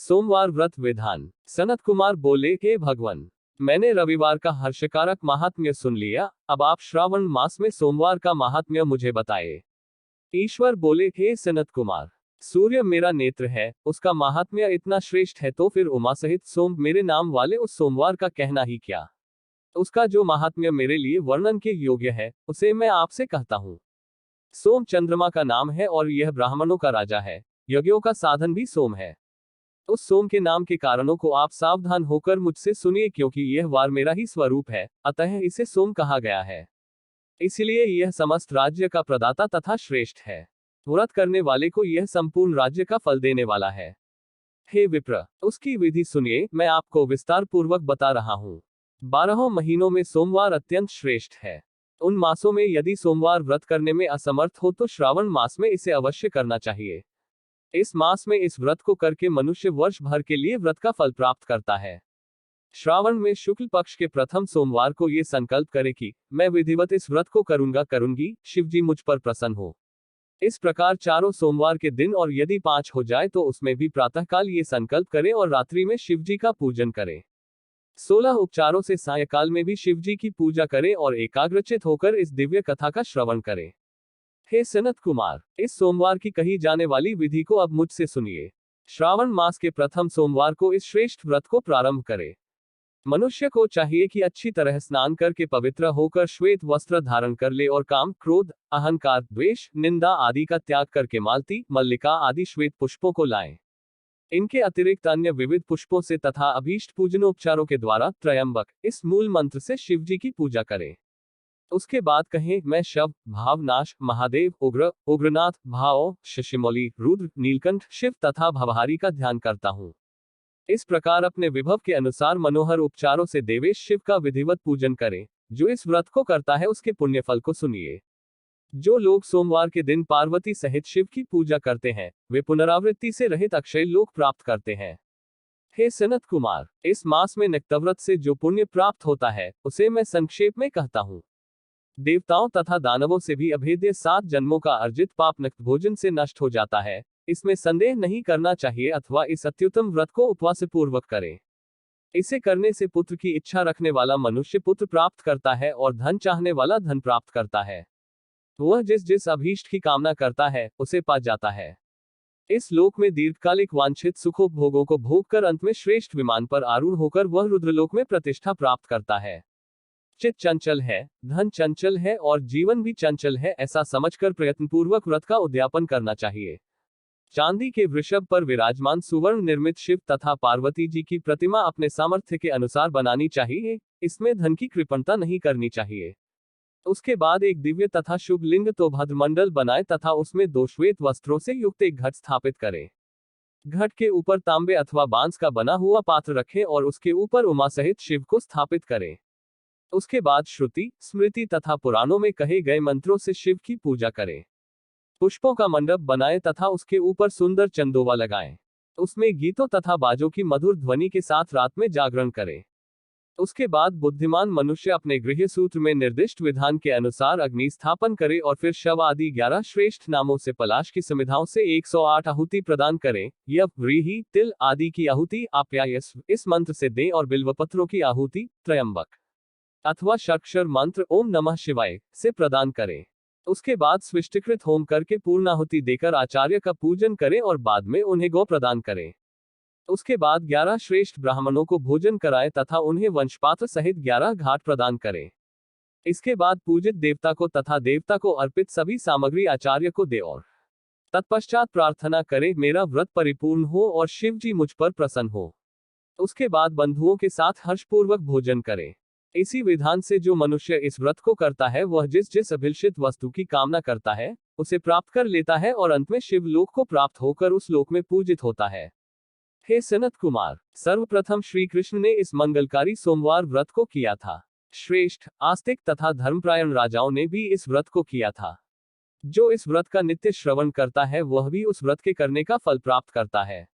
सोमवार व्रत विधान। सनत कुमार बोले, हे भगवान, मैंने रविवार का हर्षकारक महात्म्य सुन लिया, अब आप श्रावण मास में सोमवार का महात्म्य मुझे बताए। ईश्वर बोले, हे सनत कुमार, सूर्य मेरा नेत्र है, उसका महात्म्य इतना श्रेष्ठ है तो फिर उमा सहित सोम मेरे नाम वाले उस सोमवार का कहना ही क्या। उसका जो महात्म्य मेरे लिए वर्णन के योग्य है, उसे मैं आपसे कहता हूँ। सोम चंद्रमा का नाम है और यह ब्राह्मणों का राजा है। यज्ञों का साधन भी सोम है। उस सोम के नाम के कारणों को आप सावधान होकर मुझसे सुनिए, क्योंकि यह वार मेरा ही स्वरूप है, अतः इसे सोम कहा गया है। इसलिए यह समस्त राज्य का प्रदाता तथा श्रेष्ठ है। व्रत करने वाले को यह संपूर्ण राज्य का फल देने वाला है। हे विप्र, उसकी विधि सुनिए, मैं आपको विस्तार पूर्वक बता रहा हूँ। 12 महीनों में सोमवार अत्यंत श्रेष्ठ है। उन मासों में यदि सोमवार व्रत करने में असमर्थ हो तो श्रावण मास में इसे अवश्य करना चाहिए। इस मास में इस व्रत को करके मनुष्य वर्ष भर के लिए व्रत का फल प्राप्त करता है। श्रावण में शुक्ल पक्ष के प्रथम सोमवार को ये संकल्प करे कि मैं विधिवत इस व्रत को करूंगी, शिवजी मुझ पर प्रसन्न हो। इस प्रकार चारों सोमवार के दिन, और यदि 5 हो जाए तो उसमें भी प्रातःकाल ये संकल्प करे और रात्रि में शिवजी का पूजन करे। 16 उपचारों से सायकाल में भी शिवजी की पूजा करे और एकाग्रचित होकर इस दिव्य कथा का श्रवण करे। हे सनत कुमार, इस सोमवार की कही जाने वाली विधि को अब मुझसे सुनिए। श्रावण मास के प्रथम सोमवार को इस श्रेष्ठ व्रत को प्रारंभ करे। मनुष्य को चाहिए कि अच्छी तरह स्नान करके पवित्र होकर श्वेत वस्त्र धारण कर ले और काम, क्रोध, अहंकार, द्वेष, निंदा आदि का त्याग करके मालती, मल्लिका आदि श्वेत पुष्पों को लाएं। इनके अतिरिक्त अन्य विविध पुष्पों से तथा अभीष्ट पूजनोपचारों के द्वारा त्रयंबक इस मूल मंत्र से शिवजी की पूजा करें। उसके बाद कहें, मैं शव, भावनाश, महादेव, उग्र, उग्रनाथ, भाओ, शशिमौली, रुद्र, नीलकंठ, शिव तथा भवहारी का ध्यान करता हूँ। इस प्रकार अपने विभव के अनुसार मनोहर उपचारों से देवेश शिव का विधिवत पूजन करें। जो इस व्रत को करता है उसके पुण्य फल को सुनिए। जो लोग सोमवार के दिन पार्वती सहित शिव की पूजा करते हैं, वे पुनरावृत्ति से रहित अक्षय लोक प्राप्त करते हैं। हे सनत कुमार, इस मास में नक्तव्रत से जो पुण्य प्राप्त होता है, उसे मैं संक्षेप में कहता हूँ। देवताओं तथा दानवों से भी अभेद्य 7 जन्मों का अर्जित पाप नक्त भोजन से नष्ट हो जाता है, इसमें संदेह नहीं करना चाहिए, अथवा इस अत्युत्तम व्रत को उपवास पूर्वक करें। इसे करने से पुत्र की इच्छा रखने वाला मनुष्य पुत्र प्राप्त करता है और धन चाहने वाला धन प्राप्त करता है। वह जिस जिस अभीष्ट की कामना करता है, उसे पा जाता है। इस लोक में दीर्घकालिक वांछित सुखोपभोगों को भोग कर अंत में श्रेष्ठ विमान पर आरूढ़ होकर वह रुद्रलोक में प्रतिष्ठा प्राप्त करता है। चित्त चंचल है, धन चंचल है और जीवन भी चंचल है, ऐसा समझकर प्रयत्नपूर्वक व्रत का उद्यापन करना चाहिए। चांदी के वृषभ पर विराजमान सुवर्ण निर्मित शिव तथा पार्वती जी की प्रतिमा अपने सामर्थ्य के अनुसार बनानी चाहिए। इसमें धन की कृपणता नहीं करनी चाहिए। उसके बाद एक दिव्य तथा शुभ लिंग तो भद्रमंडल बनाए तथा उसमें 2 श्वेत वस्त्रों से युक्त एक घट स्थापित करें। घट के ऊपर तांबे अथवा बांस का बना हुआ पात्र रखें और उसके ऊपर उमा सहित शिव को स्थापित करें। उसके बाद श्रुति, स्मृति तथा पुराणों में कहे गए मंत्रों से शिव की पूजा करें। पुष्पों का मंडप बनाएं तथा उसके ऊपर सुंदर चंदोवा लगाएं। उसमें गीतों तथा बाजों की मधुर ध्वनि के साथ रात में जागरण करें। उसके बाद बुद्धिमान मनुष्य अपने गृह सूत्र में निर्दिष्ट विधान के अनुसार अग्नि स्थापन करे और फिर शव आदि 11 श्रेष्ठ नामों से पलाश की समिधाओं से 108 आहुति प्रदान करें। यह व्रीहि, तिल आदि की आहुति आप्यायस इस मंत्र से दें और बिल्वपत्रों की आहुति त्रयंबक अथवा षट्क्षर मंत्र ओम नमः शिवाय से प्रदान करें। उसके बाद स्विष्टिकृत होम करके पूर्णाहुति देकर आचार्य का पूजन करें और बाद में उन्हें गौ प्रदान करें। उसके बाद 11 श्रेष्ठ ब्राह्मणों को भोजन कराएं तथा उन्हें वंशपात्र सहित 11 घाट प्रदान करें। इसके बाद पूजित देवता को तथा देवता को अर्पित सभी सामग्री आचार्य को दे और तत्पश्चात प्रार्थना करें, मेरा व्रत परिपूर्ण हो और शिव जी मुझ पर प्रसन्न हो। उसके बाद बंधुओं के साथ हर्षपूर्वक भोजन करें। इसी विधान से जो मनुष्य इस व्रत को करता है, वह जिस जिस अभिलषित वस्तु की कामना करता है, उसे प्राप्त कर लेता है और अंत में शिव लोक को प्राप्त होकर उस लोक में पूजित होता है। हे सनत कुमार, सर्वप्रथम श्री कृष्ण ने इस मंगलकारी सोमवार व्रत को किया था। श्रेष्ठ, आस्तिक तथा धर्मप्रायण राजाओं ने भी इस व्रत को किया था। जो इस व्रत का नित्य श्रवण करता है, वह भी उस व्रत के करने का फल प्राप्त करता है।